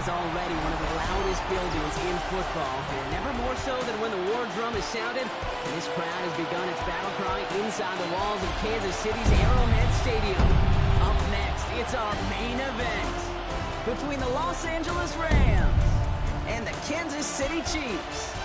is already one of the loudest buildings in football, and never more so than when the war drum is sounded. And this crowd has begun its battle cry inside the walls of Kansas City's Arrowhead Stadium. Up next, it's our main event between the Los Angeles Rams and the Kansas City Chiefs.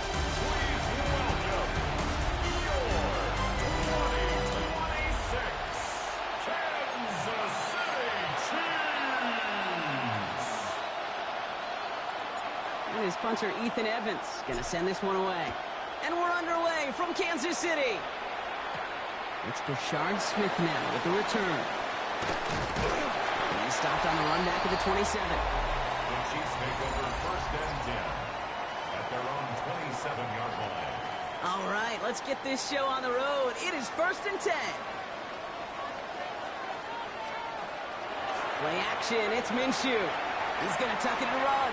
And his punter, Ethan Evans, going to send this one away. And we're underway from Kansas City. It's Brashard Smith now with the return. And he stopped on the run back at the 27. The Chiefs make over 1st and 10 at their own 27-yard line. All right, let's get this show on the road. It is 1st and 10. Play action, it's Minshew. He's going to tuck it and run.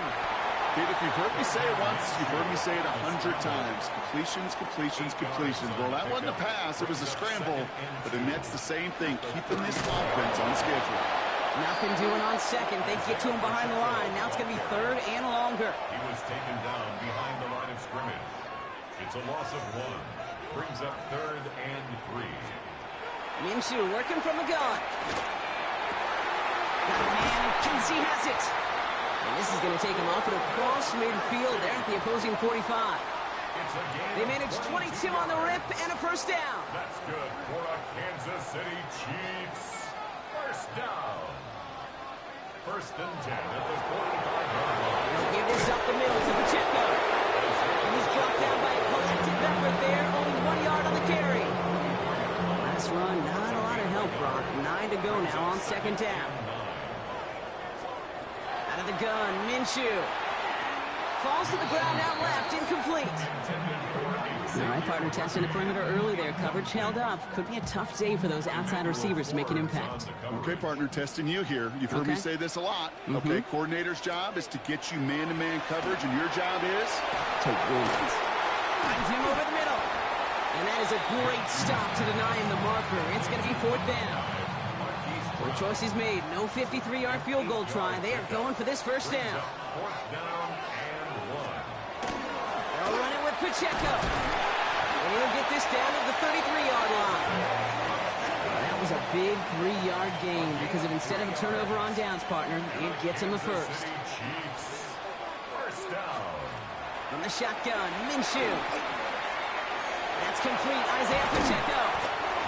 Kid, if you've heard me say it once, you've heard me say it 100 times. Completions, completions, completions. Well, that wasn't a pass. It was a scramble. But the Nets the same thing, keeping this offense on schedule. Nothing doing on second. They get to him behind the line. Now it's going to be 3rd and longer. He was taken down behind the line of scrimmage. It's a loss of 1. Brings up 3rd and 3. Minshew working from the gun. Got a man, and Kinsey has it. And this is going to take him up and across midfield there at the opposing 45. They managed 22 on the rip and a 1st down. That's good for a Kansas City Chiefs. 1st down. 1st and 10 at the 45-yard line. They'll give this up the middle to Pacheco. And he's brought down by a collective effort there. Only 1 yard on the carry. Last run, not a lot of help, Brock. 9 to go now on 2nd down. Out of the gun, Minshew. Falls to the ground out left, incomplete. All right, partner, testing the perimeter early there. Coverage held up. Could be a tough day for those outside receivers to make an impact. Okay, partner, testing you here. You've heard me say this a lot. Okay, coordinator's job is to get you man-to-man coverage, and your job is to win it. Finds him over the middle. And that is a great stop to deny him the marker. It's going to be 4th down. The choice is made. No 53-yard field goal try. They are going for this 1st down. 4th down and 1. They'll run it with Pacheco. And he'll get this down to the 33-yard line. That was a big 3-yard gain because of instead of a turnover on downs, partner, it gets him a 1st. 1st down. From the shotgun, Minshew. That's complete. Isaiah Pacheco.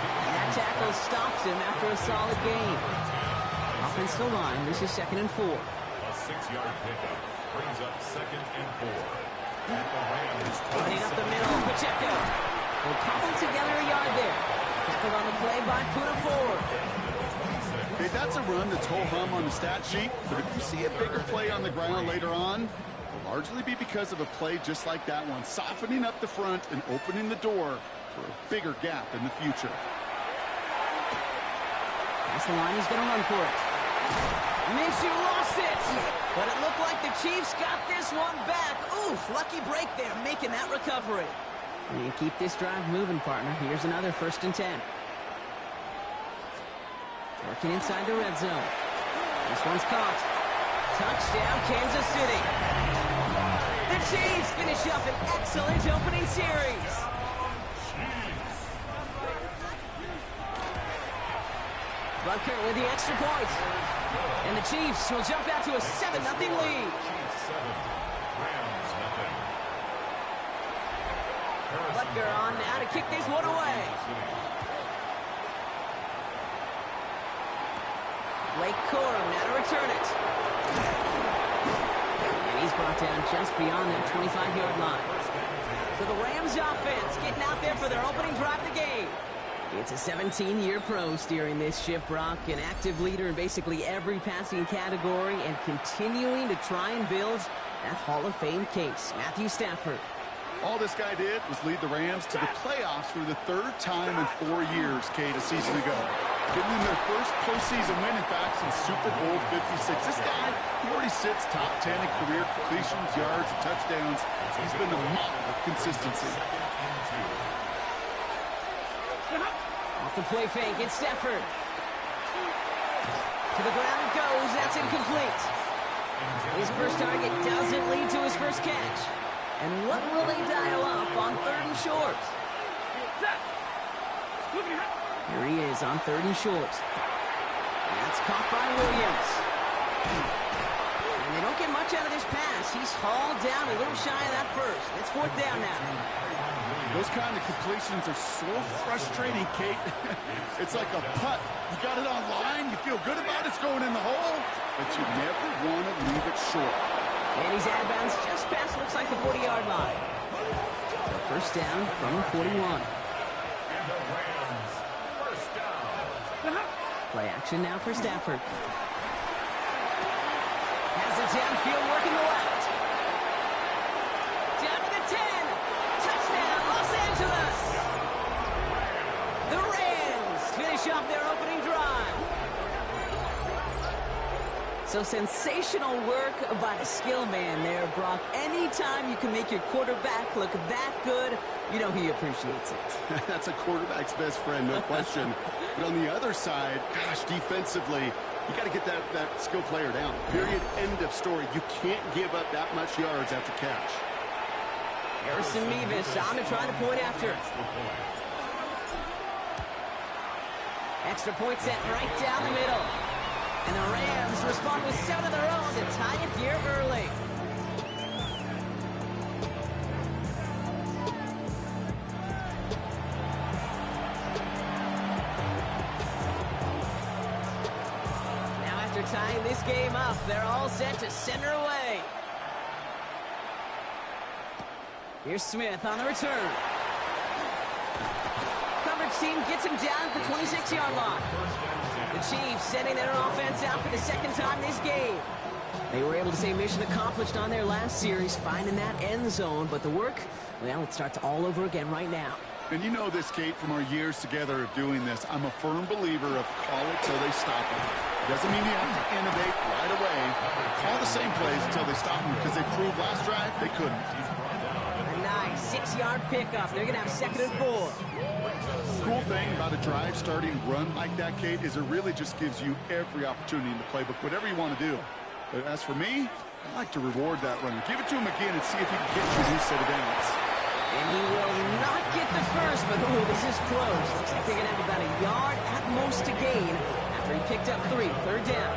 And that tackle stops him after a solid gain. Offensive line, this is 2nd and 4. A 6-yard pickup brings up 2nd and 4. At the Rams, running up the middle, Pacheco. They'll cobble together a yard there. Tackled on the play by Puda Ford. Okay, that's a run that's ho-hum on the stat sheet, but if you see a bigger play on the ground later on, it'll largely be because of a play just like that one, softening up the front and opening the door for a bigger gap in the future. That's the line, he's going to run for it. Minshew lost it, but it looked like the Chiefs got this one back. Oof, lucky break there, making that recovery. And keep this drive moving, partner. Here's another 1st and 10. Working inside the red zone. This one's caught. Touchdown, Kansas City. The Chiefs finish up an excellent opening series. Butker with the extra point. And the Chiefs will jump out to a 7-0 lead. Butker on now to kick this one away. Blake Corum now to return it. And he's brought down just beyond that 25-yard line. So the Rams offense getting out there for their opening drive of the game. It's a 17-year pro steering this ship, Brock, an active leader in basically every passing category and continuing to try and build that Hall of Fame case. Matthew Stafford. All this guy did was lead the Rams to the playoffs for the 3rd time in 4 years, Kate, a season ago. Getting them their first postseason win, in fact, since Super Bowl 56. This guy, he already sits top 10 in career completions, yards, and touchdowns. He's been a model of consistency. Off the play fake, it's Stafford. To the ground it goes, that's incomplete. His first target doesn't lead to his first catch. And what will they dial up on 3rd and short? Here he is on 3rd and short. That's caught by Williams. And they don't get much out of this pass. He's hauled down a little shy of that first. It's 4th down now. Those kind of completions are so frustrating, Kate. It's like a putt. You got it on line, you feel good about it, it's going in the hole, but you never want to leave it short. And he's out of bounds just past, looks like the 40-yard line. So first down from the 41. And the Rams, first down. Play action now for Stafford. Has it downfield, working the left. Down to the 10. Touchdown, Los Angeles. The Rams finish off their opening drive. So sensational work by the skill man there, Brock. Anytime you can make your quarterback look that good, you know he appreciates it. That's a quarterback's best friend, no question. But on the other side, gosh, defensively, you got to get that skill player down. Period. End of story. You can't give up that much yards after catch. Harrison Mevis on to try the point after. Extra point set right down the middle. And the Rams respond with 7 of their own to tie it here early. Now after tying this game up, they're all set to center away. Here's Smith on the return. Coverage team gets him down at the 26-yard line. The Chiefs sending their offense out for the 2nd time this game. They were able to say mission accomplished on their last series, finding that end zone. But the work, well, it starts all over again right now. And you know this, Kate, from our years together of doing this. I'm a firm believer of call it till they stop it. Doesn't mean you have to innovate right away. Call the same plays until they stop them, because they proved last drive they couldn't. A nice 6-yard pickup. They're going to have 2nd and 4. Cool thing about a drive starting run like that, Kate, is it really just gives you every opportunity in the playbook, whatever you want to do. But as for me, I like to reward that runner. Give it to him again and see if he can get you a new set of downs. And he will not get the first, but oh, this is close. Looks like they're going to have about a yard at most to gain after he picked up 3. 3rd down.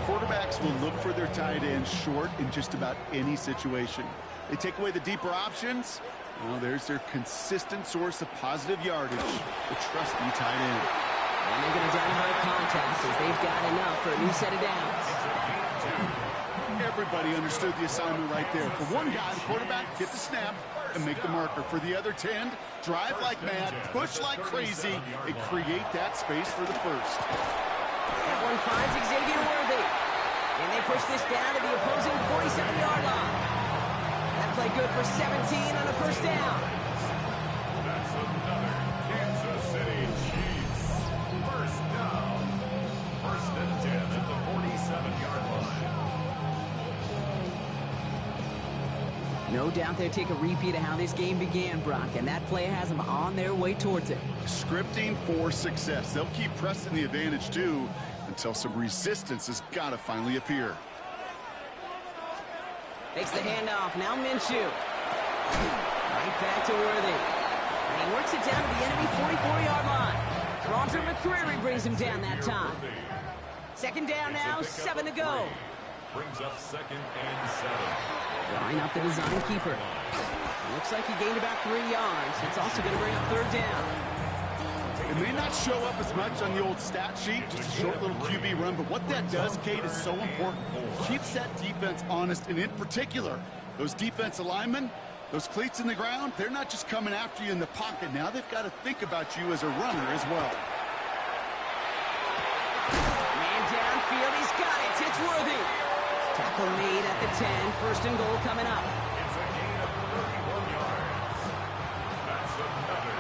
Quarterbacks will look for their tight end short in just about any situation. They take away the deeper options. Well, there's their consistent source of positive yardage, the trusty tight end. And they're going to downright contact as they've got enough for a new set of downs. Everybody understood the assignment right there. For one guy, the quarterback, get the snap and make the marker. For the other 10, drive like mad, push like crazy, and create that space for the first. That one finds Xavier Worthy. And they push this down to the opposing 47-yard line. That play good for 17 on a first down. That's another Kansas City Chiefs. First down. 1st and 10 at the 47-yard line. No doubt they'll take a repeat of how this game began, Brock, and that play has them on their way towards it. Scripting for success. They'll keep pressing the advantage, too, until some resistance has got to finally appear. Takes the handoff. Now Minshew. Right back to Worthy. And he works it down to the enemy 44-yard line. Roger McCreary brings him down that time. 2nd down now, 7 to go. Brings up 2nd and 7. Drawing up the design keeper. Looks like he gained about 3 yards. It's also going to bring up 3rd down. It may not show up as much on the old stat sheet, just a short little QB run, but what that does, Kate, is so important. Keeps that defense honest, and in particular, those defensive linemen, those cleats in the ground, they're not just coming after you in the pocket. Now they've got to think about you as a runner as well. Man downfield, he's got it. It's Worthy. Tackle made at the 10. 1st and goal coming up. It's a gain of 31 yards. That's another.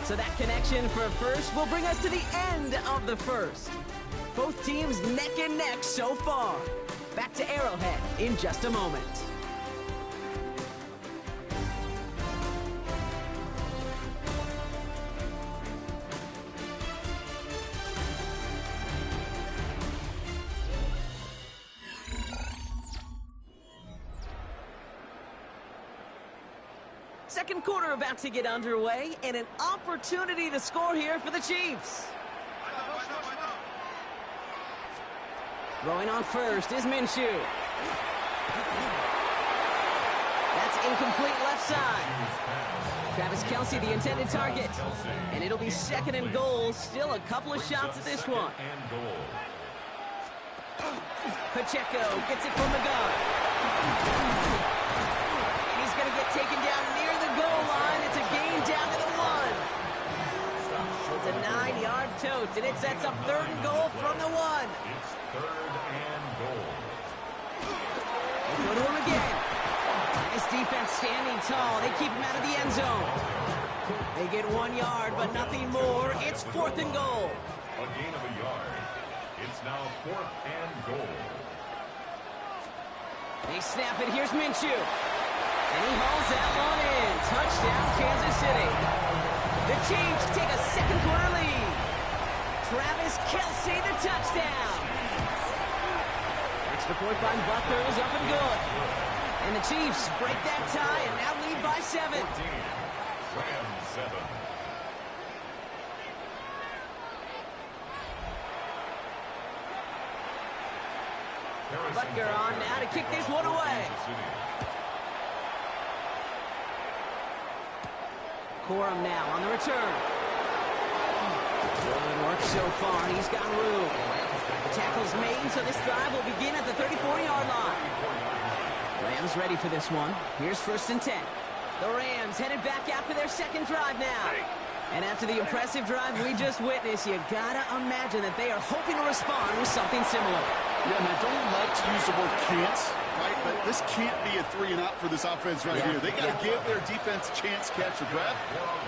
So that connection for first will bring us to the end of the first. Both teams neck and neck so far. Back to Arrowhead in just a moment. Second quarter about to get underway, and an opportunity to score here for the Chiefs. Throwing on first is Minshew. That's incomplete left side. Travis Kelce, the intended target. And it'll be second and goal. Still a couple of shots at this one. Pacheco gets it from the gun. And he's going to get taken down near the goal line. It's a gain down to the 1. It's a 9-yard tote, and it sets up third and goal from the 1. It's third and goal. They go to him again. Nice defense standing tall. They keep him out of the end zone. They get 1 yard, but nothing more. It's fourth and goal. A gain of a yard. It's now fourth and goal. They snap it. Here's Minshew. And he hauls that one in. Touchdown, Kansas City. The Chiefs take a second quarter lead. Travis Kelce, the touchdown. Extra point by Butler is up and good. And the Chiefs break that tie and now lead by 7. 14. Rams 7. Butler on now to kick this one away. Corum now on the return. Good work so far. He's got room. The tackle's made, so this drive will begin at the 34-yard line. Rams ready for this one. Here's first and 10. The Rams headed back after their second drive now. And after the impressive drive we just witnessed, you gotta imagine that they are hoping to respond with something similar. Yeah, and I don't like to use the word can't, right? But this can't be a 3-and-out for this offense right here. They got to give their defense a chance to catch a breath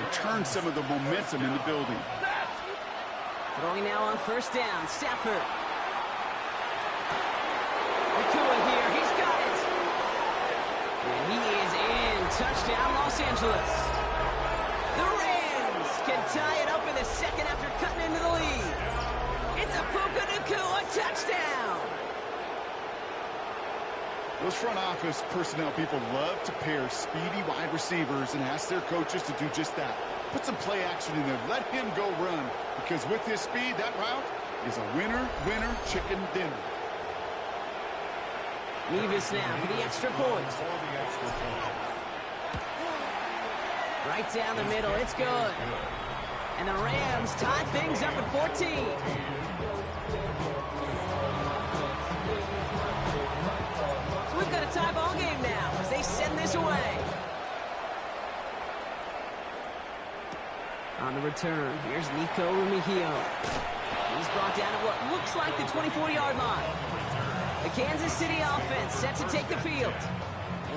and turn some of the momentum in the building. Throwing now on first down, Stafford. Nakua here, he's got it. And he is in. Touchdown, Los Angeles. The Rams can tie it up in the second after cutting into the lead. It's a Puka Nakua touchdown. Those front office personnel people love to pair speedy wide receivers and ask their coaches to do just that. Put some play action in there. Let him go run. Because with his speed, that route is a winner, winner, chicken dinner. Nevis now for the extra point. Right down the middle. It's good. And the Rams tie things up at 14. So we've got a tie ball game now as they send this away. On the return, here's Nico Rumihio. He's brought down at what looks like the 24-yard line. The Kansas City offense set to take the field.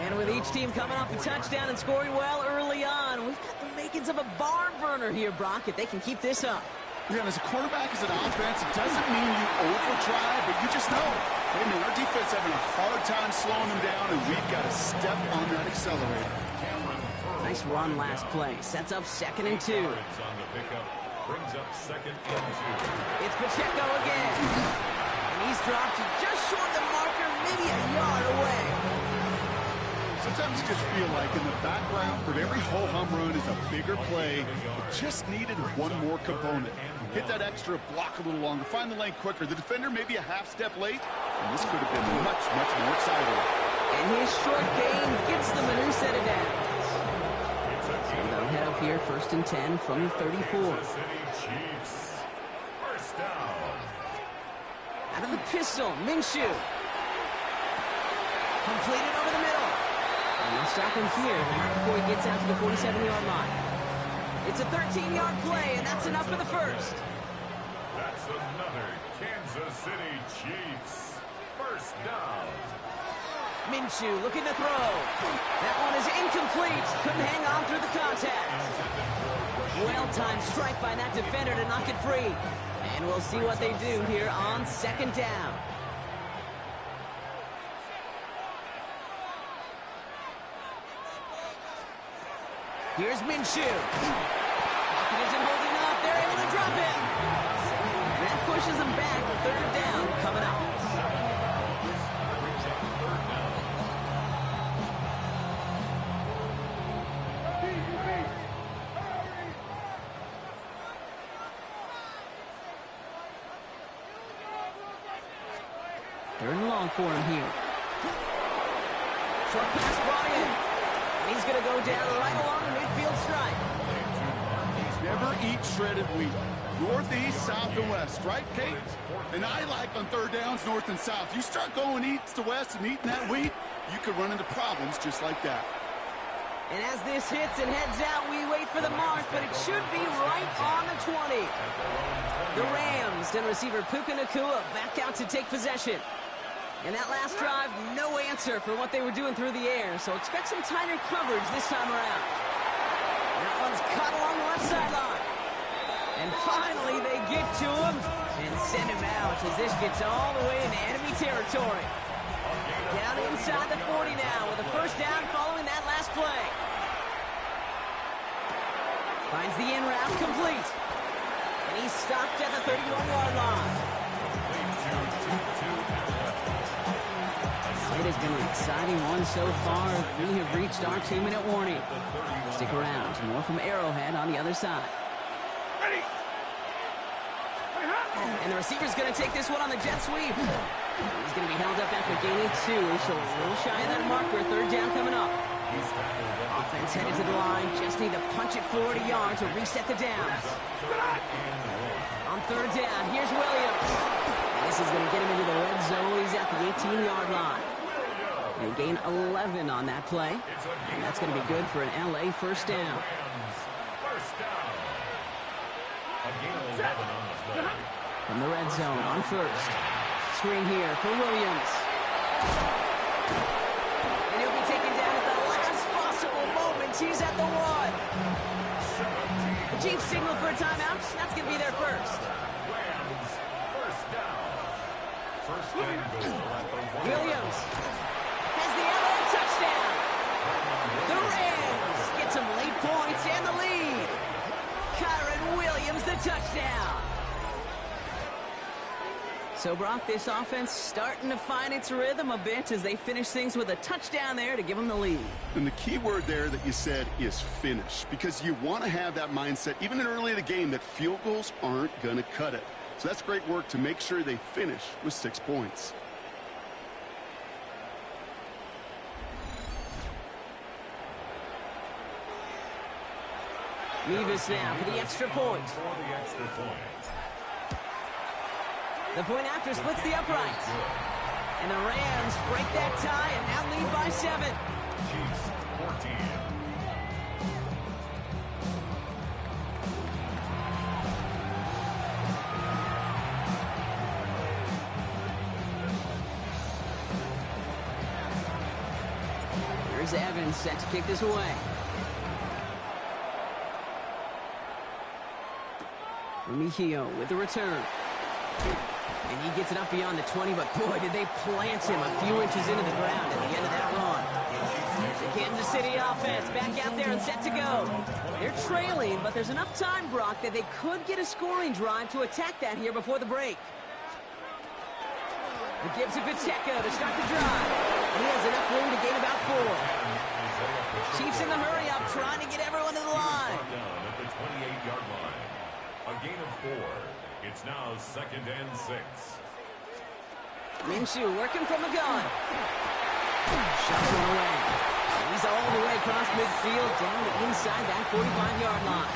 And with each team coming off a touchdown and scoring well early on, we've got the makings of a barn burner here, Brock, if they can keep this up. Yeah, and as a quarterback, as an offense, it doesn't mean you over-try, but you just know, hey, man, our defense having a hard time slowing them down, and we've got to step on that accelerator. Nice run last play. Sets up second and 2. Brings up second and 2. It's Pacheco again. And he's dropped just short of the marker, maybe a yard away. Sometimes you just feel like in the background of every ho-hum run is a bigger play. It just needed one more component. Hit that extra block a little longer. Find the lane quicker. The defender maybe a half step late. And this could have been much, much more exciting. And his short gain gets them a new set of downs. So they'll head up here first and 10 from the 34. Kansas City Chiefs. First down. Out of the pistol, Minshew. Completed over the middle. And they'll stop him here right before he gets out to the 47-yard line. It's a 13-yard play, and that's enough for the first. That's another Kansas City Chiefs. First down. Minshew looking to throw. That one is incomplete. Couldn't hang on through the contact. Well-timed strike by that defender to knock it free. And we'll see what they do here on second down. Here's Minshew. Pocket isn't holding up. They're able to drop him. That pushes them back. Third down coming up. Third and long for him here. Short pass brought in. And he's going to go down right along the midfield stripe. Never eat shredded wheat. Northeast, south, and west, right, Kate? And I like on third downs, north and south. You start going east to west and eating that wheat, you could run into problems just like that. And as this hits and heads out, we wait for the mark, but it should be right on the 20. The Rams and receiver Puka Nacua back out to take possession. And that last drive, no answer for what they were doing through the air, so expect some tighter coverage this time around. That one's caught along the left sideline. And finally, they get to him and send him out as this gets all the way into enemy territory. Down inside the 40 now with a first down following that last play. Finds the in route complete. And he's stopped at the 31-yard line. It has been an exciting one so far. We have reached our 2-minute warning. Stick around. More from Arrowhead on the other side. And the receiver's going to take this one on the jet sweep. He's going to be held up after gaining 2, so a little shy of that marker. Third down coming up. Offense headed to the line. Just need to punch it forward a yard to reset the downs. On third down, here's Williams. And this is going to get him into the red zone. He's at the 18-yard line. They gain 11 on that play. And that's going to be good for an LA first down. From the red zone on first. Screen here for Williams. And he'll be taken down at the last possible moment. He's at the 1. The Chiefs signal for a timeout. That's going to be their first. Williams has the LA touchdown. The Rams get some late points and the lead. Kyron Williams, the touchdown. So, Brock, this offense starting to find its rhythm a bit as they finish things with a touchdown there to give them the lead. And the key word there that you said is finish, because you want to have that mindset, even in early in the game, that field goals aren't going to cut it. So that's great work to make sure they finish with 6 points. Mevis now for the extra point. The point after splits the upright. And the Rams break that tie and now lead by 7. Chiefs 14. Here's Evans set to kick this away. Remigio with the return. And he gets it up beyond the 20, but boy, did they plant him a few inches into the ground at the end of that run. The Kansas City offense back out there and set to go. They're trailing, but there's enough time, Brock, that they could get a scoring drive to attack that here before the break. It gives to Pacheco to start the drive. And he has enough room to gain about 4. Chiefs in the hurry up, trying to get everyone to the line. Down at the 28-yard line. A gain of 4. It's now 2nd and 6. Minshew working from the gun. Shots one away. He's all the way across midfield down to inside that 45-yard line.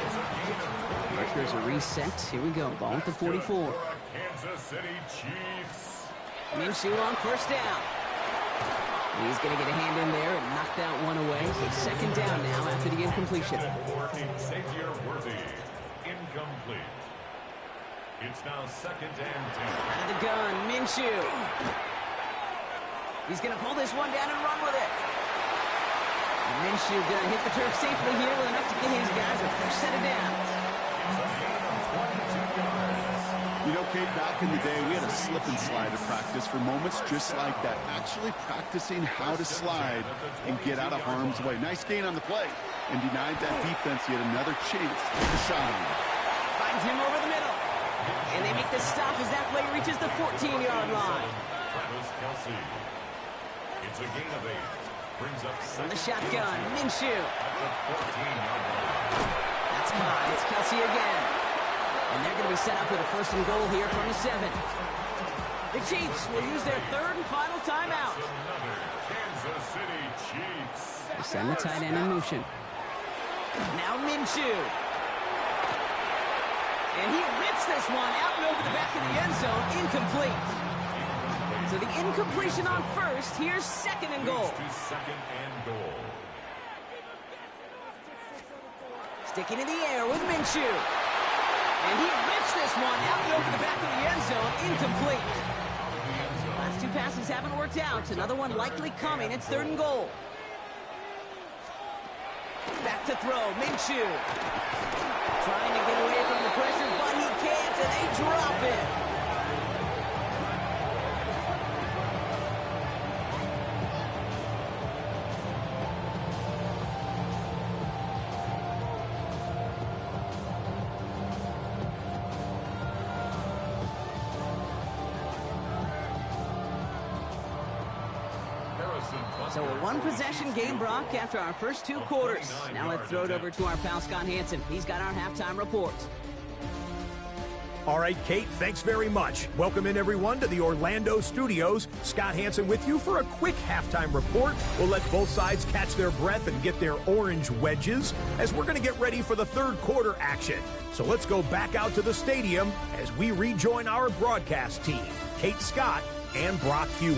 Markers are reset. Here we go. Ball at the 44. Kansas City Chiefs. Minshew on first down. He's going to get a hand in there and knock that one away. So 2nd down now after the incompletion. Xavier Worthy. Incomplete. It's now 2nd and 10. Out of the gun, Minshew. He's going to pull this one down and run with it. And Minshew going to hit the turf safely here with enough to get his guys a first set of downs. You know, Kate, back in the day, we had a slip and slide to practice for moments just like that. Actually practicing how to slide and get out of harm's way. Nice gain on the play. And denied that defense yet another chance to shine. Finds him over the middle. And they make the stop as that play reaches the 14-yard line. Kelsey. It's a gain of 8. Brings up From the shotgun, Minshew. at the 14-yard line. That's caught. It's Kelsey again. And they're going to be set up with a 1st and goal here from the 7. The Chiefs will use their third and final timeout. Another Kansas City Chiefs. They send the tight end in motion. Now Minshew. And he rips this one out and over the back of the end zone. Incomplete. So the incompletion on first. Here's second and goal. Second and goal. Sticking in the air with Minshew. And he rips this one out and over the back of the end zone. Incomplete. Last two passes haven't worked out. Another one likely coming. It's third and goal. Back to throw. Minshew. Trying to get away from the pressure, but he can't, and they drop it. So a one-possession game, Brock, after our first two quarters. Now let's throw it over to our pal Scott Hansen. He's got our halftime report. All right, Kate, thanks very much. Welcome in, everyone, to the Orlando studios. Scott Hansen with you for a quick halftime report. We'll let both sides catch their breath and get their orange wedges as we're going to get ready for the third quarter action. So let's go back out to the stadium as we rejoin our broadcast team, Kate Scott and Brock Hewer.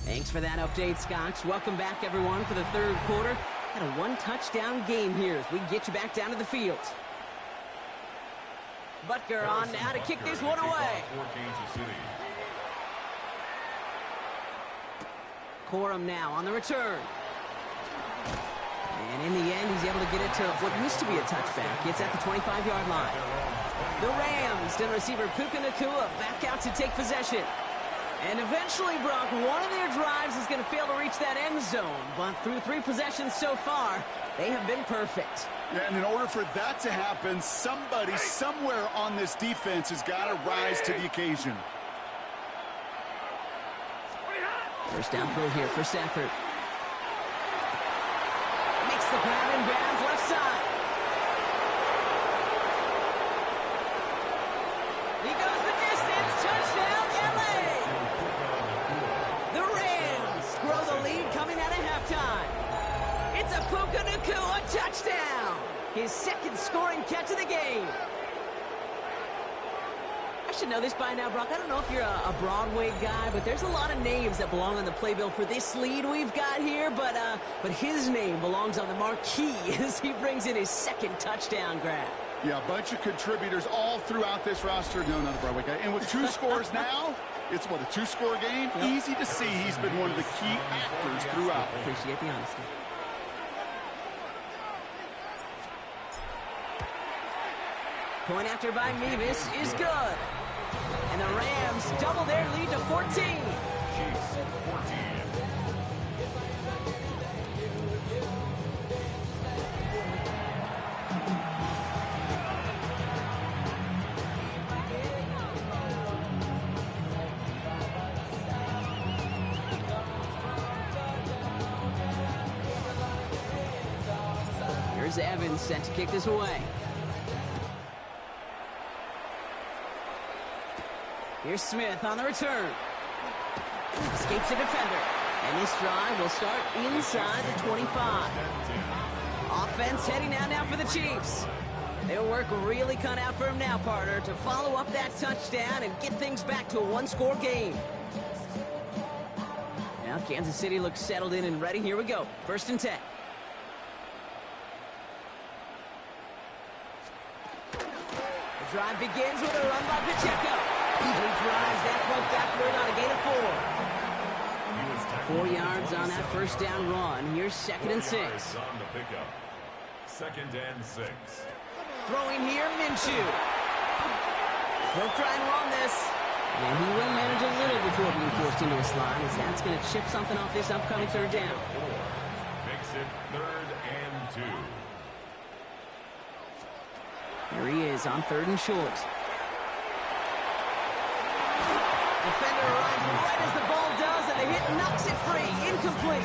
Thanks for that update, Scotch. Welcome back, everyone, for the third quarter. Had a one-touchdown game here as we get you back down to the field. Butker on now to kick this one away. Corum now on the return. And in the end, he's able to get it to what used to be a touchback. It's at the 25-yard line. The Rams and receiver Puka Nacua back out to take possession. And eventually, Brock, one of their drives is going to fail to reach that end zone. But through three possessions so far, they have been perfect. Yeah, and in order for that to happen, somebody somewhere on this defense has got to rise to the occasion. First down throw here for Stafford. Makes the grab in bounds left side. He goes the distance. Touchdown, LA! The Rams grow the lead coming out of halftime. It's a Puka Nacua touchdown. His second scoring catch of the game. I should know this by now, Brock. I don't know if you're a Broadway guy, but there's a lot of names that belong on the playbill for this lead we've got here. But his name belongs on the marquee as he brings in his second touchdown grab. Yeah, a bunch of contributors all throughout this roster. No, not a Broadway guy. And with two scores now, it's what, a two-score game? Yep. Easy to see he's been one of the key actors throughout. Appreciate the honesty. Point after by Mevis is good. And the Rams double their lead to 14. Chiefs 14. Here's Evans set to kick this away. Here's Smith on the return. Escapes a defender. And this drive will start inside the 25. Offense heading out now for the Chiefs. Their work really cut out for him now, partner, to follow up that touchdown and get things back to a one-score game. Now Kansas City looks settled in and ready. Here we go. 1st and 10. The drive begins with a run by Pacheco. And he drives that one backward on a gain of 4. 4 yards on that first down run. Here's 2nd and 6. On the pickup. 2nd and 6. Throwing here, Minshew. He'll try and run this. And he will manage a little before being forced into a slide, as that's going to chip something off this upcoming third down. Makes it 3rd and 2. There he is on 3rd and short. Defender arrives right as the ball does, and The hit knocks it free. Incomplete.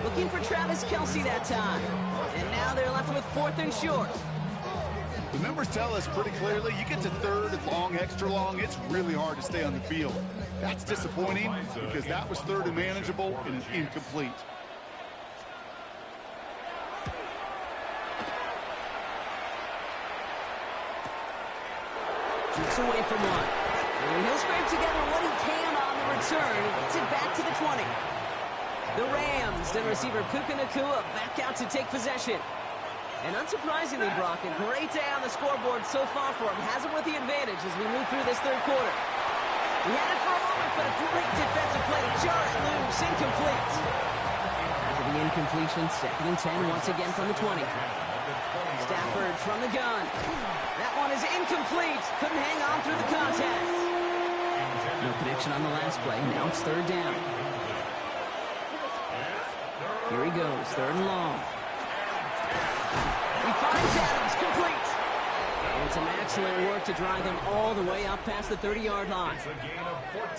Looking for Travis Kelce that time. And now they're left with 4th and short. The numbers tell us pretty clearly, you get to 3rd and long, extra long, it's really hard to stay on the field. That's disappointing because that was 3rd and manageable and an incomplete. Keeps away from one. And he'll scrape together what he can on the return. He gets it back to the 20. The Rams, then receiver Puka Nacua back out to take possession. And unsurprisingly, Brock, a great day on the scoreboard so far for him. Has him with the advantage as we move through this 3rd quarter. He had it for a moment, but a great defensive play to jar it loose. Incomplete. After the incompletion, 2nd and 10 once again from the 20. Stafford from the gun. That one is incomplete. Couldn't hang on through the contact. No connection on the last play. Now it's 3rd down. Here he goes, 3rd and long. He finds Adams, complete. And some excellent work to drive them all the way up past the 30-yard line.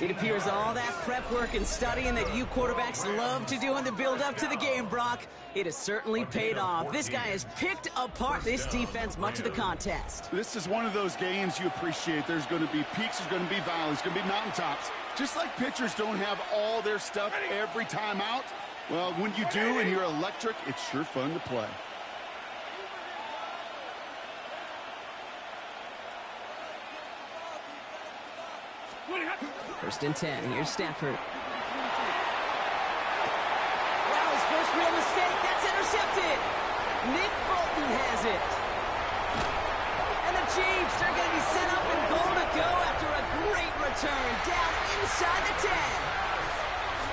It appears all that prep work and studying that you quarterbacks love to do in the build-up to the game, Brock, it has certainly paid off. This guy has picked apart this defense much of the contest. This is one of those games you appreciate. There's going to be peaks, there's going to be valleys, there's going to be mountaintops. Just like pitchers don't have all their stuff every time out, well, when you do and you're electric, it's sure fun to play. 1st and 10. Here's Stafford. Wow, his first real mistake. That's intercepted. Nick Bolton has it. And the Chiefs are going to be set up and goal to go after a great return down inside the 10.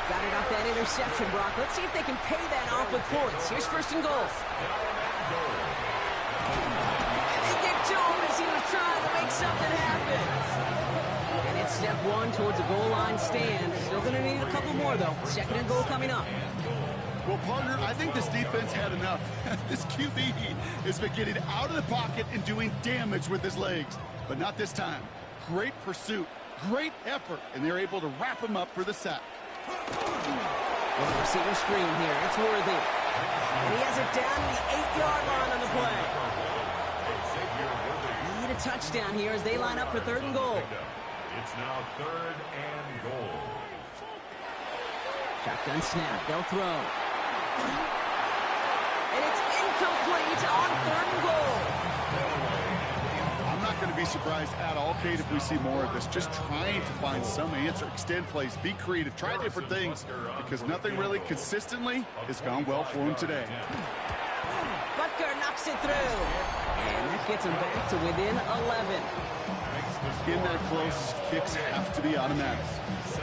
Got it off that interception, Brock. Let's see if they can pay that off with points. Here's 1st and goal. And they get to him as he was trying to make something happen. And it's step 1 towards a goal line stand. Still going to need a couple more, though. 2nd and goal coming up. Well, partner, I think this defense had enough. This QB has been getting out of the pocket and doing damage with his legs. But not this time. Great pursuit, great effort, and they're able to wrap him up for the sack. Well, the receiver screen here. It's Worthy. And he has it down to the 8-yard line on the play. Need a touchdown here as they line up for 3rd and goal. It's now 3rd and goal. Shotgun snap. They'll throw. And it's incomplete on 3rd and goal. I'm not going to be surprised at all, Kate, if we see more of this. Just trying to find some answer, extend plays, be creative, try different things, because nothing really consistently has gone well for him today. Butker knocks it through. And that gets him back to within 11. In that close, kicks have to be automatic.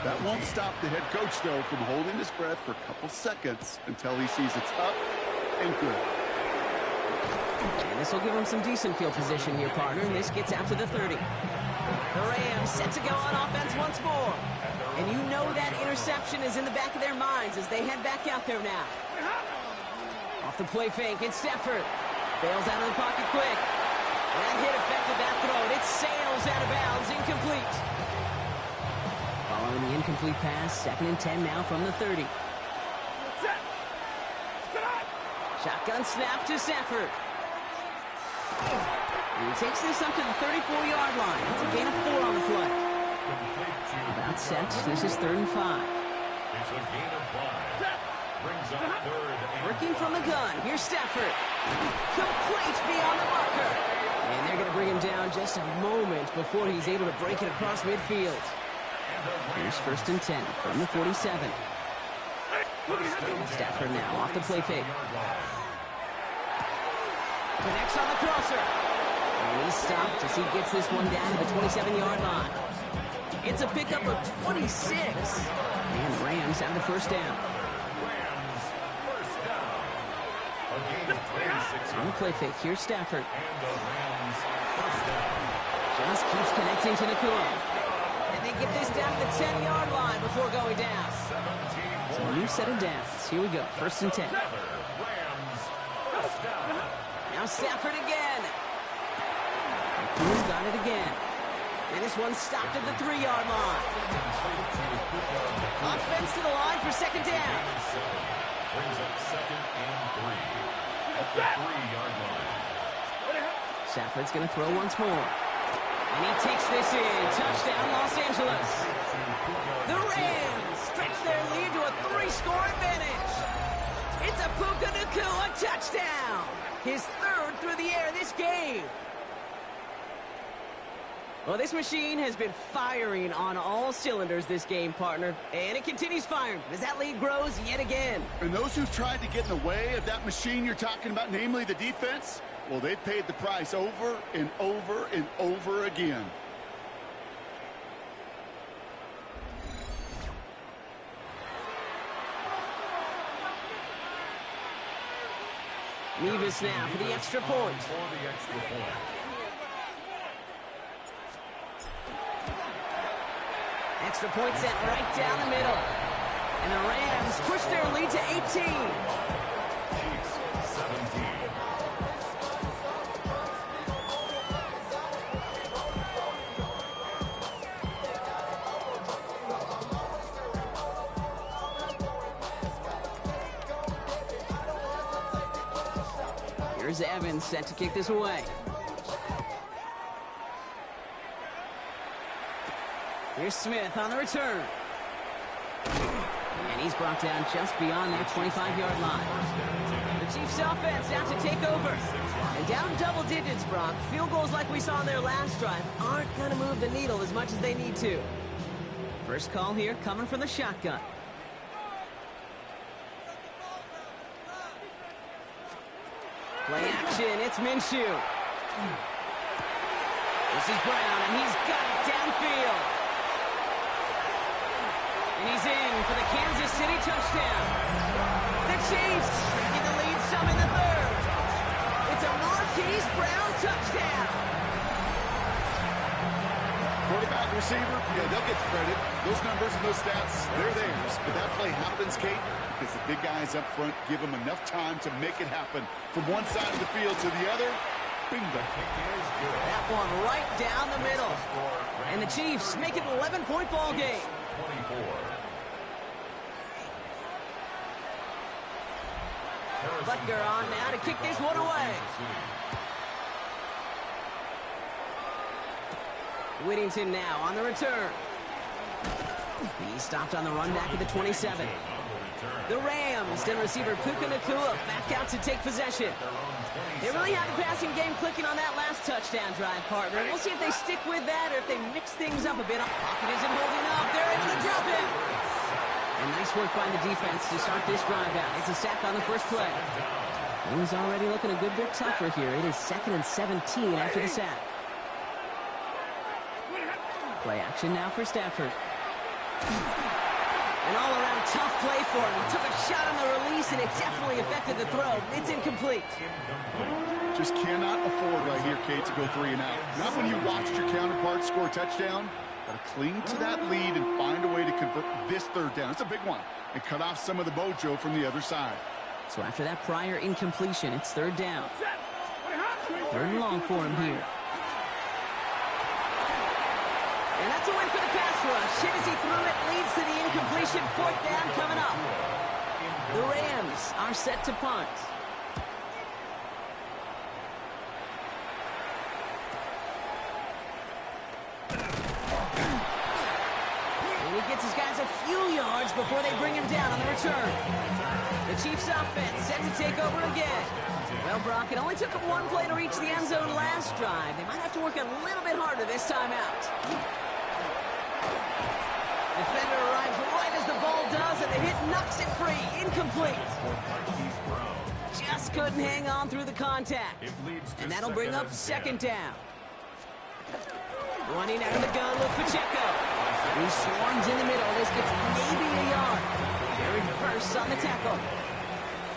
That won't stop the head coach, though, from holding his breath for a couple seconds until he sees it's up and good. And this will give him some decent field position here, partner. And this gets out to the 30. The Rams set to go on offense once more. And you know that interception is in the back of their minds as they head back out there now. Off the play fake, it's Stafford. Bails out of the pocket quick. That hit affected that throw. It sails out of bounds, incomplete. Following the incomplete pass, 2nd and 10 now from the 30. Shotgun snap to Stafford. And he takes this up to the 34-yard line. It's a gain of 4 on the play. About set. This is 3rd and 5. It's a gain of 5. Brings up 3rd and Working from the gun. Here's Stafford. Complete beyond the marker. And they're going to bring him down just a moment before he's able to break it across midfield. Here's 1st and 10 from the 47. Stafford now off the play fake. Connects on the crosser. And he's stopped as he gets this one down to the 27-yard line. It's a pickup of 26. And the Rams have the 1st down. Rams first down. A gain of 26. On the play fake, here's Stafford. And the Rams first down. Just keeps connecting to Nacua. And they get this down to the 10-yard line before going down. So a new set of downs. Here we go, 1st and 10. Rams first down. Now Stafford again. Nacua's got it again. And this one stopped at the 3-yard line. Gets to the line for second down. Brings up 2nd and 3 at the 3-yard line. Stafford's going to throw once more. And he takes this in. Touchdown, Los Angeles. The Rams stretch their lead to a 3-score advantage. It's a Puka Nacua touchdown. His 3rd through the air this game. Well, this machine has been firing on all cylinders this game, partner. And it continues firing as that lead grows yet again. And those who've tried to get in the way of that machine you're talking about, namely the defense, well, they've paid the price over and over and over again. Nevis now for the extra point. Extra point set right down the middle. And the Rams push their lead to 18. Chiefs 17. Here's Evans set to kick this away. Here's Smith on the return. And he's brought down just beyond their 25-yard line. The Chiefs offense out to take over. And down double digits, Brock. Field goals like we saw in their last drive aren't going to move the needle as much as they need to. First call here coming from the shotgun. Play action, it's Minshew. This is Brown, and he's got it downfield. And he's in for the Kansas City touchdown. The Chiefs taking the lead some in the 3rd. It's a Marquise Brown touchdown. Quarterback, receiver, yeah, they'll get the credit. Those numbers and those stats, they're theirs. But that play happens, Kate, because the big guys up front give them enough time to make it happen. From one side of the field to the other, bingo. That one right down the middle. And the Chiefs make it an 11-point ball game. 24. Butker on now to kick this one away. Whittington now on the return. He stopped on the run back at the 27. The Rams, then receiver Puka Nacua back out to take possession. They really have the passing game clicking on that last touchdown drive, partner. We'll see if they stick with that or if they mix things up a bit. Pocket isn't holding up. They're able to drop it. And nice work by the defense to start this drive out. It's a sack on the first play. Things already looking a good bit tougher here. It is 2nd and 17 after the sack. Play action now for Stafford. An all-around tough play for him. He took a shot on the release, and it definitely affected the throw. It's incomplete. Just cannot afford right here, Kate, to go 3 and out. Not when you watched your counterpart score a touchdown. Got to cling to that lead and find a way to convert this 3rd down. It's a big one. And cut off some of the mojo from the other side. So after that prior incompletion, it's 3rd down. 3rd and long for him here. And that's a win for the pass rush. Hit as he threw it, leads to the incompletion. 4th down coming up. The Rams are set to punt. And he gets his guys a few yards before they bring him down on the return. The Chiefs offense set to take over again. Well, Brock, it only took them 1 play to reach the end zone last drive. They might have to work a little bit harder this time out. Defender arrives right as the ball does, and the hit knocks it free. Incomplete. Just couldn't hang on through the contact. And that'll bring up 2nd down. Running out of the gun with Pacheco. He swarms in the middle. This gets maybe a yard. Jared first on the tackle.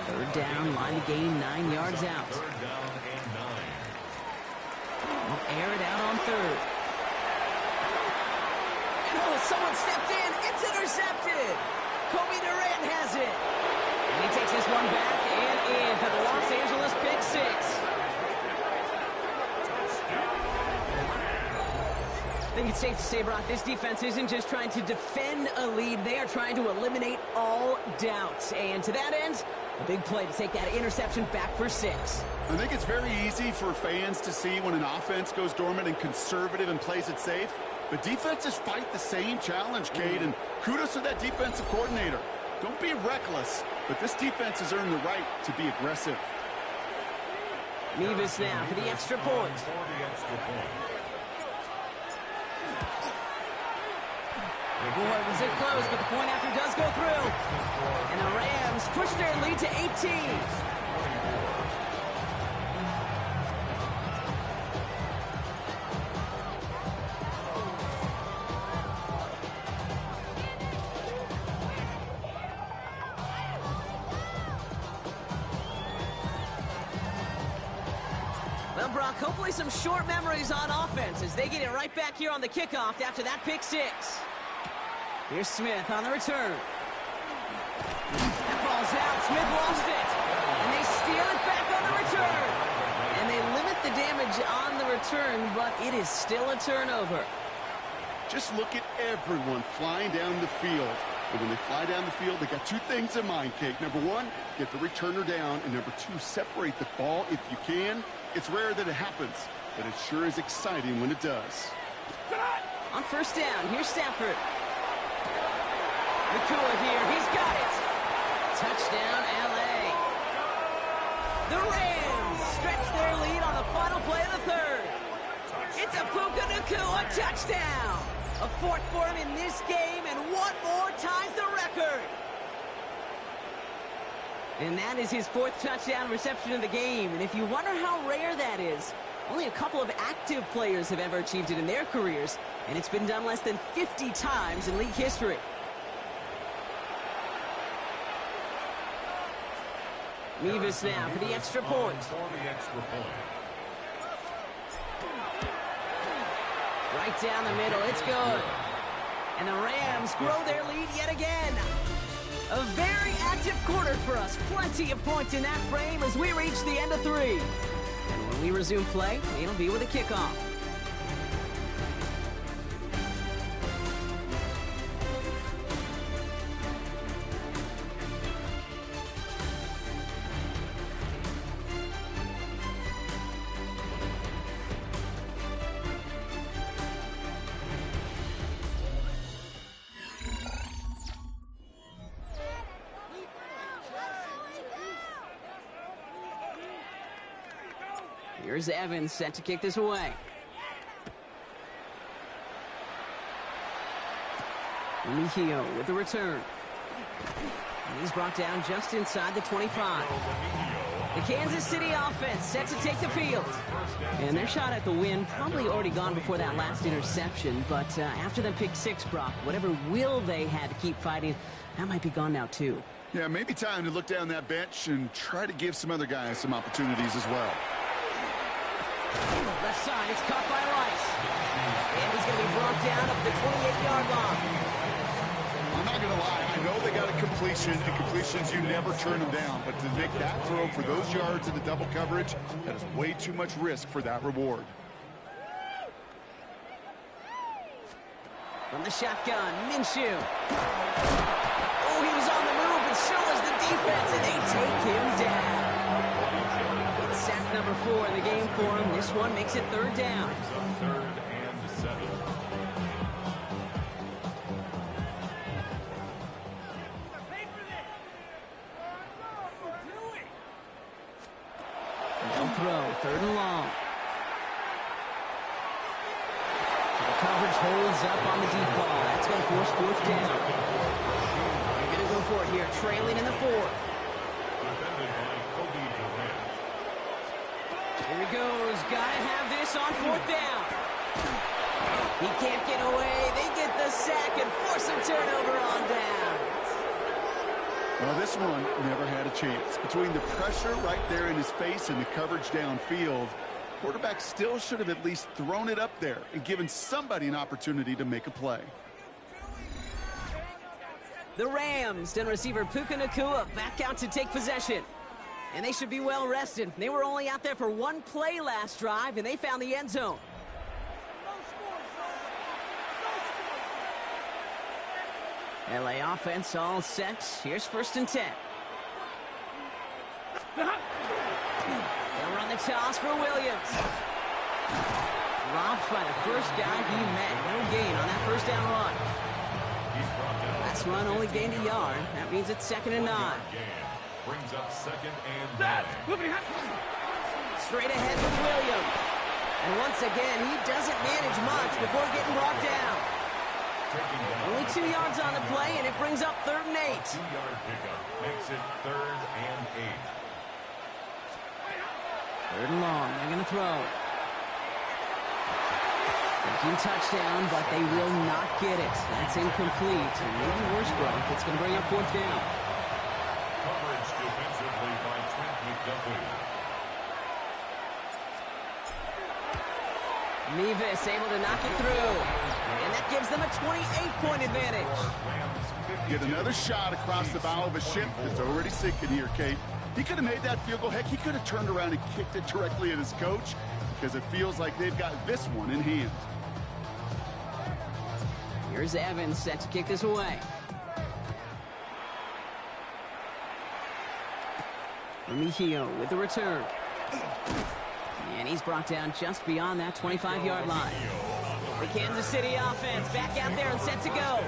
3rd down, line to gain 9 yards out. 3rd down and 9. We'll air it out on 3rd. And oh, someone stepped in. It's intercepted. Kobe Durant has it. And he takes this one back and in for the Los Angeles pick 6. The think it's safe to say, Brock, this defense isn't just trying to defend a lead. They are trying to eliminate all doubts. And to that end, a big play to take that interception back for 6. I think it's very easy for fans to see when an offense goes dormant and conservative and plays it safe. But defenses fight the same challenge, Cade, and kudos to that defensive coordinator. Don't be reckless, but this defense has earned the right to be aggressive. Mevis now for the extra point. Boy, was it close, but the point after does go through. And the Rams push their lead to 18. Well, Brock, hopefully some short memories on offense as they get it right back here on the kickoff after that pick 6. Here's Smith on the return. That ball's out. Smith lost it. And they steal it back on the return. And they limit the damage on the return, but it is still a turnover. Just look at everyone flying down the field. And when they fly down the field, they got 2 things in mind, Kate. Number 1, get the returner down. And number 2, separate the ball if you can. It's rare that it happens, but it sure is exciting when it does. On first down, here's Stafford. Nakua here, he's got it. Touchdown, L.A. The Rams stretch their lead on the final play of the 3rd. It's a Puka Nakua touchdown. A 4th for him in this game, and 1 more ties the record. And that is his 4th touchdown reception of the game. And if you wonder how rare that is, only a couple of active players have ever achieved it in their careers, and it's been done less than 50 times in league history. Mevis now for the extra point. Right down the middle, it's good. And the Rams grow their lead yet again. A very active quarter for us. Plenty of points in that frame as we reach the end of 3. And when we resume play, it'll be with a kickoff. Here's Evans set to kick this away. Mejio with the return. And he's brought down just inside the 25. The Kansas City offense set to take the field. And their shot at the win probably already gone before that last interception. But after the pick 6, Brock, whatever will they had to keep fighting, that might be gone now too. Yeah, maybe time to look down that bench and try to give some other guys some opportunities as well. Left side, it's caught by Rice. And he's going to be brought down up the 28-yard line. I'm not going to lie, I know they got a completion, and completions, you never turn them down. But to make that throw for those yards in the double coverage, that is way too much risk for that reward. From the shotgun, Minshew. Oh, he was on the move, and so was the defense, and they take him down. Sack number 4 in the game for him. This one makes it 3rd down. 3rd and 7. No throw, 3rd and long. So the coverage holds up on the deep ball. That's going to force 4th down. They're going to go for it here, trailing in the 4th. Here he goes. Gotta have this on 4th down. He can't get away. They get the sack and force a turnover on downs. Well, this one never had a chance. Between the pressure right there in his face and the coverage downfield, quarterback still should have at least thrown it up there and given somebody an opportunity to make a play. The Rams and receiver Puka Nakua back out to take possession. And they should be well rested. They were only out there for 1 play last drive, and they found the end zone. LA offense all set. Here's 1st and 10. They'll run the toss for Williams. Dropped by the first guy he met. No gain on that 1st down run. Last run only gained a yard. That means it's 2nd and 9. Brings up 2nd and 9. Straight ahead with Williams. And once again, he doesn't manage much before getting brought down. Only 2 yards on the play, and it brings up 3rd and 8. 2-yard pickup makes it 3rd and 8. 3rd and long. They're going to throw. Thinking touchdown, but they will not get it. That's incomplete. And maybe worse, Brock. It's going to bring up 4th down. Coverage defensively by Trent McDuffie. Nevis able to knock it through. And that gives them a 28-point advantage. Get another shot across the bow of a ship that's already sinking here, Kate. He could have made that field goal. Heck, he could have turned around and kicked it directly at his coach because it feels like they've got this one in hand. Here's Evans set to kick this away. Remigio with the return. And he's brought down just beyond that 25-yard line. The Kansas City offense back out there and set to go.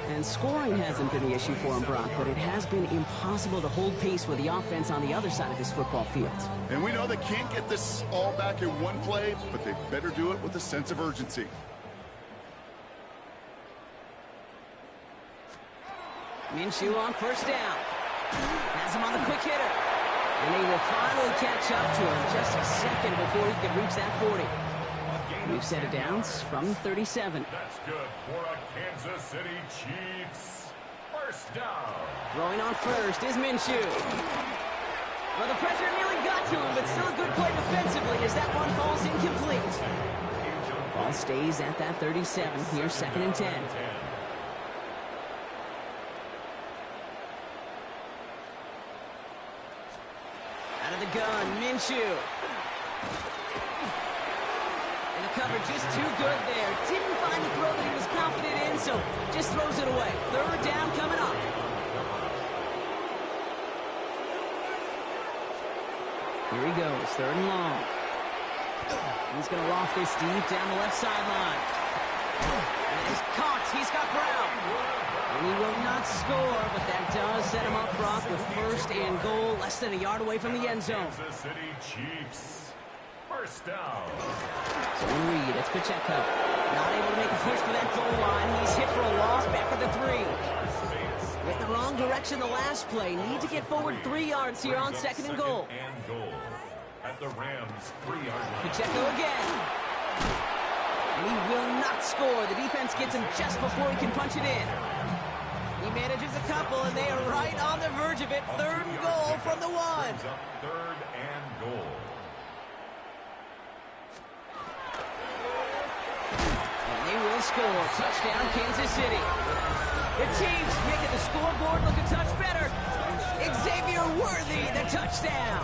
And scoring hasn't been the issue for him, Brock, but it has been impossible to hold pace with the offense on the other side of this football field. And we know they can't get this all back in one play, but they better do it with a sense of urgency. Minshew on 1st down. Has him on the quick hitter. And they will finally catch up to him just a second before he can reach that 40. We've set it down from 37. That's good for a Kansas City Chiefs. 1st down. Throwing on 1st is Minshew. Well, the pressure nearly got to him, but still a good play defensively as that one falls incomplete. Ball stays at that 37. Here's 2nd and 10. Out of the gun, Minshew. And the cover just too good there. Didn't find the throw that he was confident in, so just throws it away. 3rd down coming up. Here he goes, 3rd and long. He's going to loft this deep down the left sideline. And he's caught. He's got Brown. And he will not score, but that does set him up, Brock, with 1st and goal, less than a yard away from the end zone. Kansas City Chiefs. 1st down. Zone read. It's Pacheco. Not able to make a push for that goal line. He's hit for a loss back at the 3. Went the wrong direction the last play. Need to get forward 3 yards here on 2nd and goal. At the Rams 3-yard line. Pacheco again. And he will not score. The defense gets him just before he can punch it in. He manages a couple, and they are right on the verge of it. 3rd and goal from the 1. 3rd and goal. And they will score. Touchdown, Kansas City. The Chiefs making the scoreboard look a touch better. Xavier Worthy, the touchdown.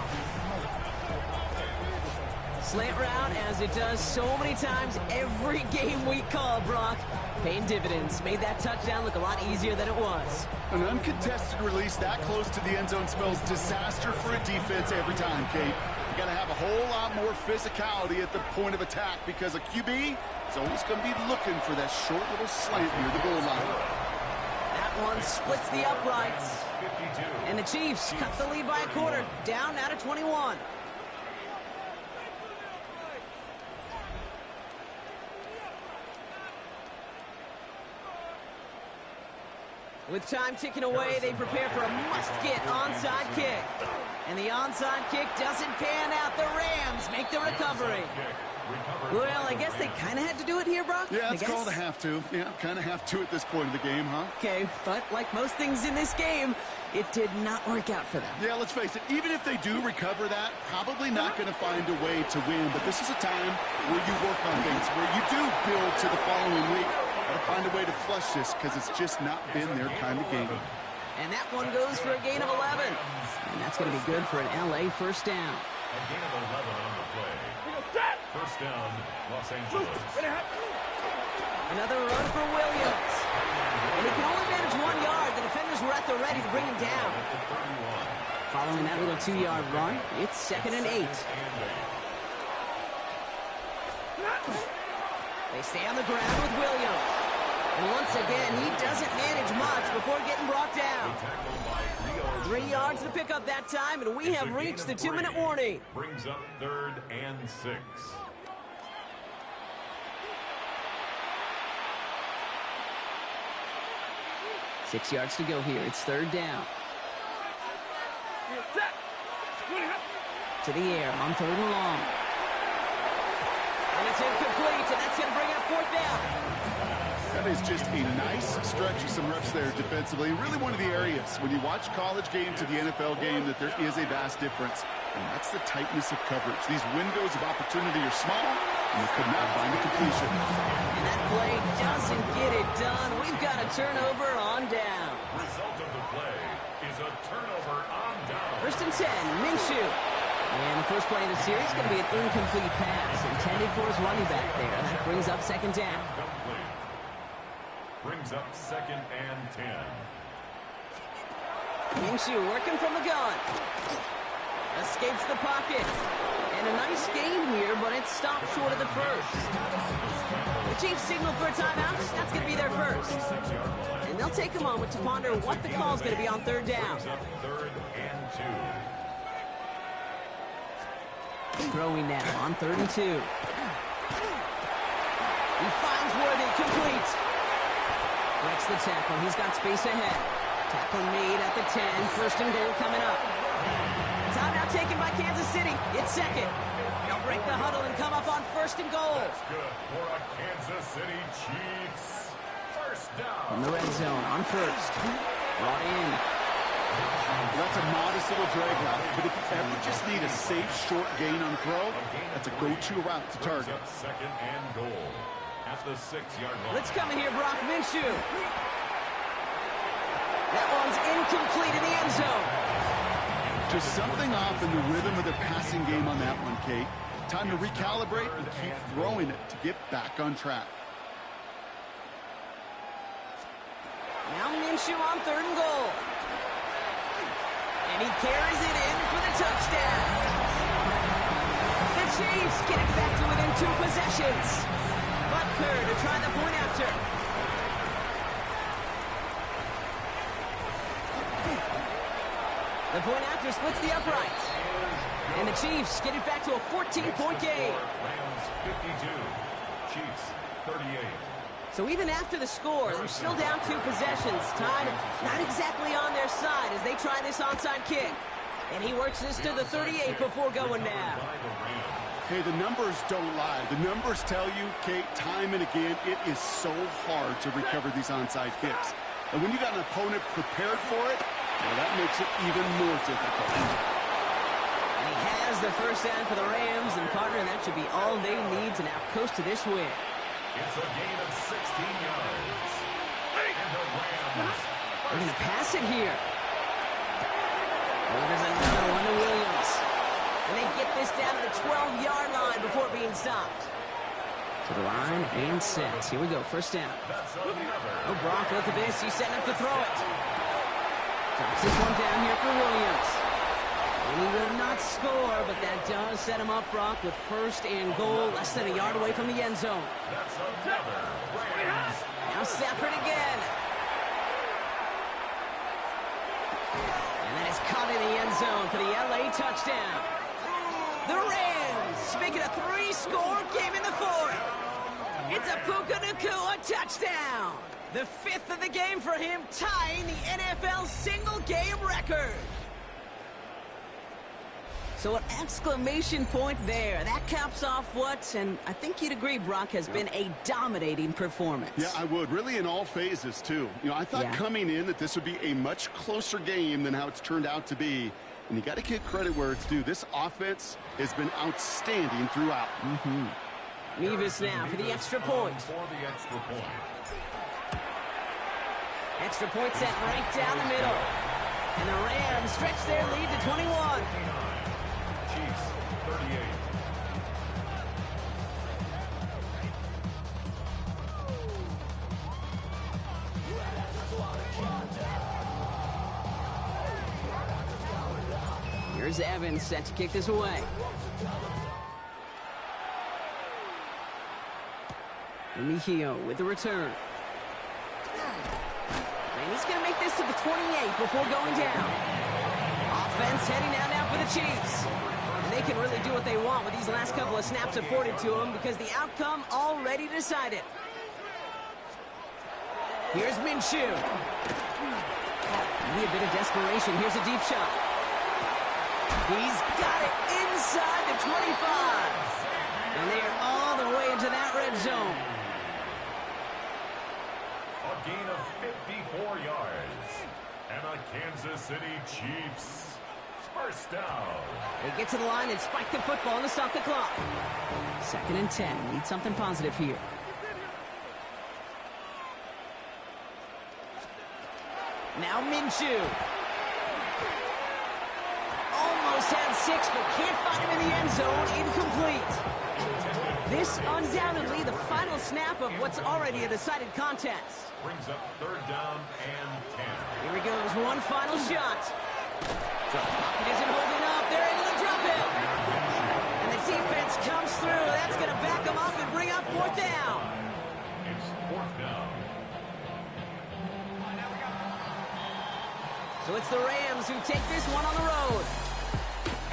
Slant route, as it does so many times every game we call, Brock. Paying dividends. Made that touchdown look a lot easier than it was. An uncontested release that close to the end zone spells disaster for a defense every time, Kate. You got to have a whole lot more physicality at the point of attack because a QB is always going to be looking for that short little slant near the goal line. That one splits the uprights. 52. And the Chiefs cut the lead by a quarter. Down out of 21. With time ticking away, they prepare for a must-get onside kick. And the onside kick doesn't pan out. The Rams make the recovery. Well, I guess they kind of had to do it here, Brock. Yeah, it's called a have to. Yeah, kind of have to at this point of the game, huh? Okay, but like most things in this game, it did not work out for them. Yeah, let's face it, even if they do recover that, probably not going to find a way to win. But this is a time where you work on things, where you do build to the following week. Got to find a way to flush this because it's just not been their kind of game. And that one goes for a gain of 11. And that's going to be good for an LA 1st down. A gain of 11 on the play. 1st down, Los Angeles. Another run for Williams. And he can only manage 1 yard. they're ready to bring him down. Following that little 2-yard run, it's 2nd and 8. They stay on the ground with Williams. And once again, he doesn't manage much before getting brought down. 3 yards to pick up that time, and we have reached the 2-minute warning. Brings up 3rd and 6. Six yards to go here. It's 3rd down. To the air on 3rd and long. And it's incomplete, and that's going to bring up 4th down. That is just a nice stretch of some reps there defensively. Really one of the areas when you watch college game to the NFL game that there is a vast difference. And that's the tightness of coverage. These windows of opportunity are small, and they could not find a completion. And that play doesn't get it done. We've got a turnover on down. Result of the play is a turnover on down. 1st and 10, Minshew. And the first play of the series is going to be an incomplete pass intended for his running back there. That brings up 2nd down. Complete. Brings up 2nd and 10. Minshew working from the gun. Escapes the pocket. And a nice gain here, but it stopped short of the first. The Chiefs signal for a timeout. That's going to be their first. And they'll take a moment to ponder what the call is going to be on 3rd down. Brings up 3rd and 2. Throwing now on 3rd and 2. He finds Worthy, complete. Breaks the tackle. He's got space ahead. Tackle made at the 10. 1st and goal coming up. Timeout taken by Kansas City. It's 2nd. They'll break the huddle and come up on 1st and goal. That's good for a Kansas City Chiefs. 1st down. In the red zone on 1st. Brought in. That's a modest little drag route, but if you ever just need a safe, short gain on throw, that's a go-to route to Brings target. up 2nd and goal at the 6-yard line. Let's come in here, Brock Minshew. That one's incomplete in the end zone. Just something off in the rhythm of the passing game on that one, Kate. Time to recalibrate and keep throwing it to get back on track. Now Minshew on 3rd and goal. And he carries it in for the touchdown. The Chiefs get it back to within 2 possessions. Butker to try the point after. The point after splits the uprights. And the Chiefs get it back to a 14-point game. Rams 52. Chiefs 38. So even after the score, they're still down 2 possessions. Time not exactly on their side as they try this onside kick. And he works this to the 38 before going down. Hey, the numbers don't lie. The numbers tell you, Kate, time and again, it is so hard to recover these onside kicks. And when you got an opponent prepared for it, well, that makes it even more difficult. And he has the 1st down for the Rams, and partner, that should be all they need to now coast to this win. It's a gain of 16 yards. And the Rams. They're going to pass it here. Oh, there's another one to Williams. And they get this down to the 12-yard line before being stopped. To the line and set. Here we go, 1st down. That's another. Oh, Brock, look at this. He's setting up to throw it. Drops this one down here for Williams. And he will not score, but that does set him up, Brock, with 1st and goal, less than a yard away from the end zone. That's another. Rams. Now Stafford again. And that is caught in the end zone for the LA touchdown. The Rams make it a 3-score game in the 4th. It's a Puka Nacua touchdown. The 5th of the game for him, tying the NFL single-game record. So an exclamation point there. That caps off what, and I think you'd agree, Brock, has been a dominating performance. Yeah, I would. Really in all phases, too. You know, I thought coming in that this would be a much closer game than how it's turned out to be. And you got to give credit where it's due. This offense has been outstanding throughout. Nevis now for the extra point. For the extra point. Extra point set right down the middle. And the Rams stretch their lead to 21. Chiefs 38. Here's Evans set to kick this away. Mejio with the return. And he's going to make this to the 28 before going down. Offense heading out now for the Chiefs. And they can really do what they want with these last couple of snaps afforded to them because the outcome already decided. Here's Minshew. Maybe a bit of desperation. Here's a deep shot. He's got it inside the 25. And they are all the way into that red zone. A gain of 54 yards. And a Kansas City Chiefs first down. They get to the line and spike the football and stop the clock. 2nd and 10. Need something positive here. Now Minshew. Almost had 6, but can't find him in the end zone. Incomplete. This undoubtedly the final snap of what's already a decided contest. Brings up 3rd down and 10. Here he goes, one final shot. Pocket isn't holding up. They're able to drop him. And the defense comes through. That's going to back him up and bring up 4th down. It's 4th down. So it's the Rams who take this one on the road.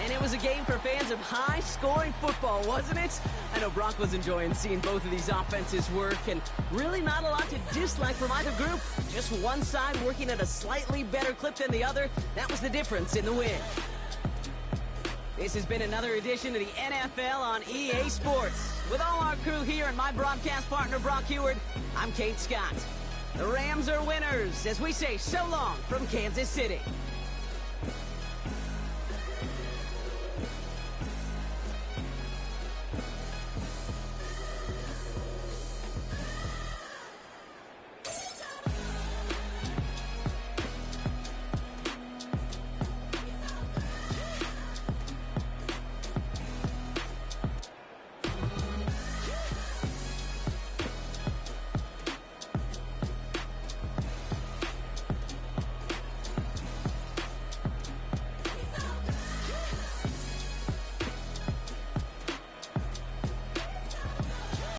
And it was a game for fans of high-scoring football, wasn't it? I know Brock was enjoying seeing both of these offenses work, and really not a lot to dislike from either group. Just one side working at a slightly better clip than the other. That was the difference in the win. This has been another edition of the NFL on EA Sports. With all our crew here and my broadcast partner, Brock Heward, I'm Kate Scott. The Rams are winners as we say so long from Kansas City.